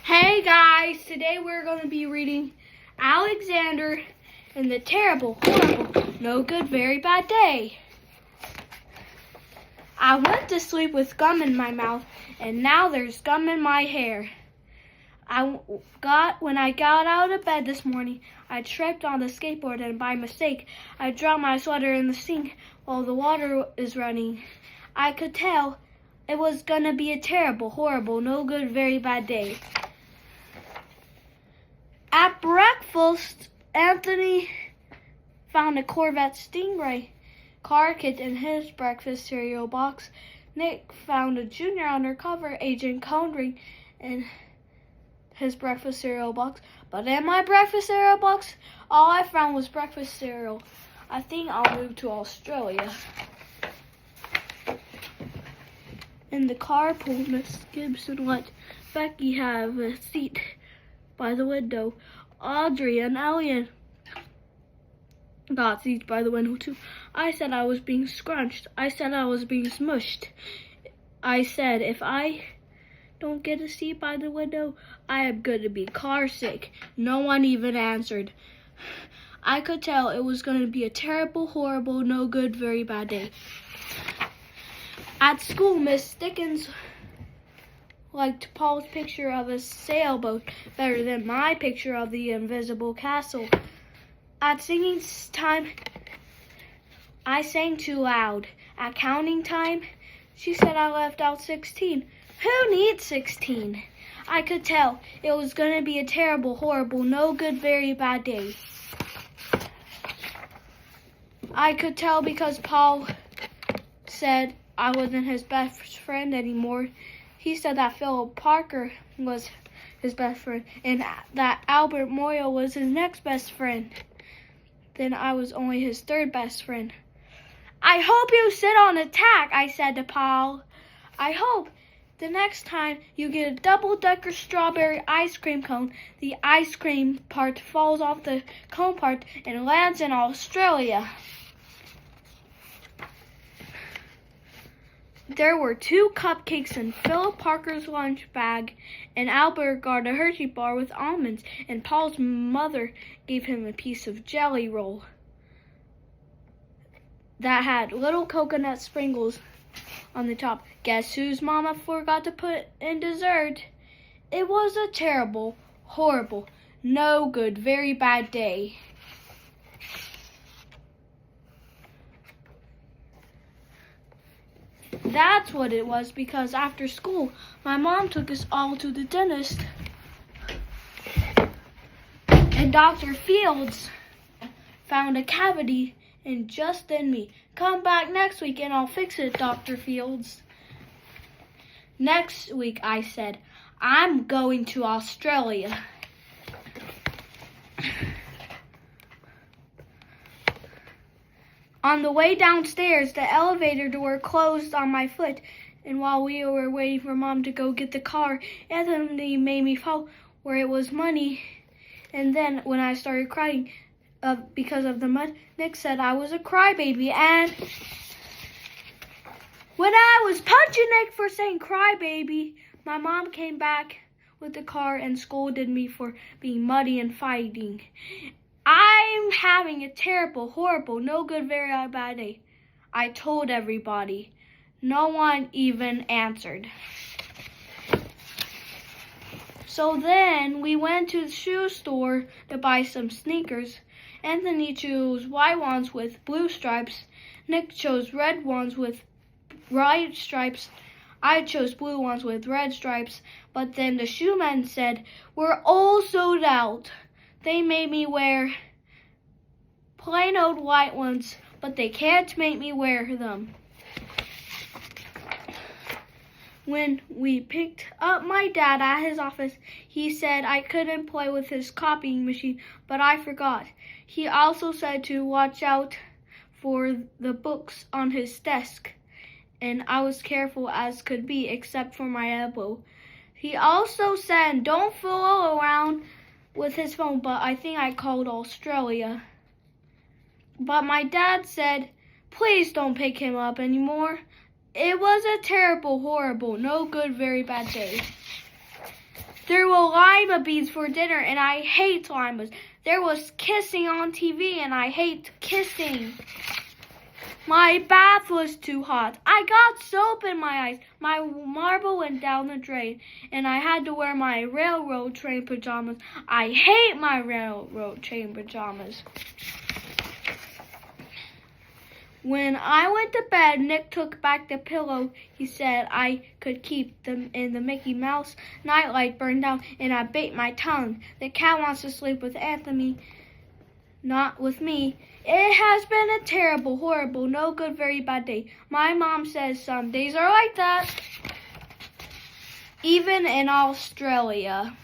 Hey guys, today we're going to be reading Alexander and the Terrible, Horrible, No Good, Very Bad Day. I went to sleep with gum in my mouth, and now there's gum in my hair. When I got out of bed this morning, I tripped on the skateboard, and by mistake, I dropped my sweater in the sink while the water is running. I could tell it was gonna be a terrible, horrible, no good, very bad day. At breakfast, Anthony found a Corvette Stingray car kit in his breakfast cereal box. Nick found a junior undercover agent code ring in his breakfast cereal box. But in my breakfast cereal box, all I found was breakfast cereal. I think I'll move to Australia. In the carpool, Miss Gibson let Becky have a seat by the window. Audrey and Elliot got seats by the window too. I said I was being scrunched. I said I was being smushed. I said if I don't get a seat by the window, I am going to be car sick. No one even answered. I could tell it was going to be a terrible, horrible, no good, very bad day. At school, Miss Dickens liked Paul's picture of a sailboat better than my picture of the invisible castle. At singing time, I sang too loud. At counting time, she said I left out 16. Who needs 16? I could tell it was going to be a terrible, horrible, no good, very bad day. I could tell because Paul said I wasn't his best friend anymore. He said that Philip Parker was his best friend and that Albert Moyle was his next best friend. Then I was only his third best friend. I hope you sit on a tack, I said to Paul. I hope the next time you get a double-decker strawberry ice cream cone, the ice cream part falls off the cone part and lands in Australia. There were 2 cupcakes in Philip Parker's lunch bag, and Albert got a Hershey bar with almonds, and Paul's mother gave him a piece of jelly roll that had little coconut sprinkles on the top. Guess whose mama forgot to put in dessert? It was a terrible, horrible, no good, very bad day. That's what it was, because after school, my mom took us all to the dentist. And Dr. Fields found a cavity in just in me. Come back next week and I'll fix it, Dr. Fields. Next week, I said, I'm going to Australia. On the way downstairs, the elevator door closed on my foot, and while we were waiting for Mom to go get the car, Anthony made me fall where it was muddy. And then when I started crying because of the mud, Nick said I was a crybaby. And when I was punching Nick for saying crybaby, my mom came back with the car and scolded me for being muddy and fighting. I'm having a terrible, horrible, no good, very bad day. I told everybody. No one even answered. So then we went to the shoe store to buy some sneakers. Anthony chose white ones with blue stripes. Nick chose red ones with white stripes. I chose blue ones with red stripes. But then the shoe man said, "We're all sold out." They made me wear plain old white ones, but they can't make me wear them. When we picked up my dad at his office, he said I couldn't play with his copying machine, but I forgot. He also said to watch out for the books on his desk, and I was careful as could be, except for my elbow. He also said don't fool around with his phone, but I think I called Australia. But my dad said, please don't pick him up anymore. It was a terrible, horrible, no good, very bad day. There were lima beans for dinner, and I hate limas. There was kissing on TV, and I hate kissing. My bath was too hot. I got soap in my eyes. My marble went down the drain, and I had to wear my railroad train pajamas. I hate my railroad train pajamas. When I went to bed, Nick took back the pillow. He said I could keep them, and the Mickey Mouse nightlight burned out, and I bit my tongue. The cat wants to sleep with Anthony, not with me. It has been a terrible, horrible, no good, very bad day. My mom says some days are like that, even in Australia.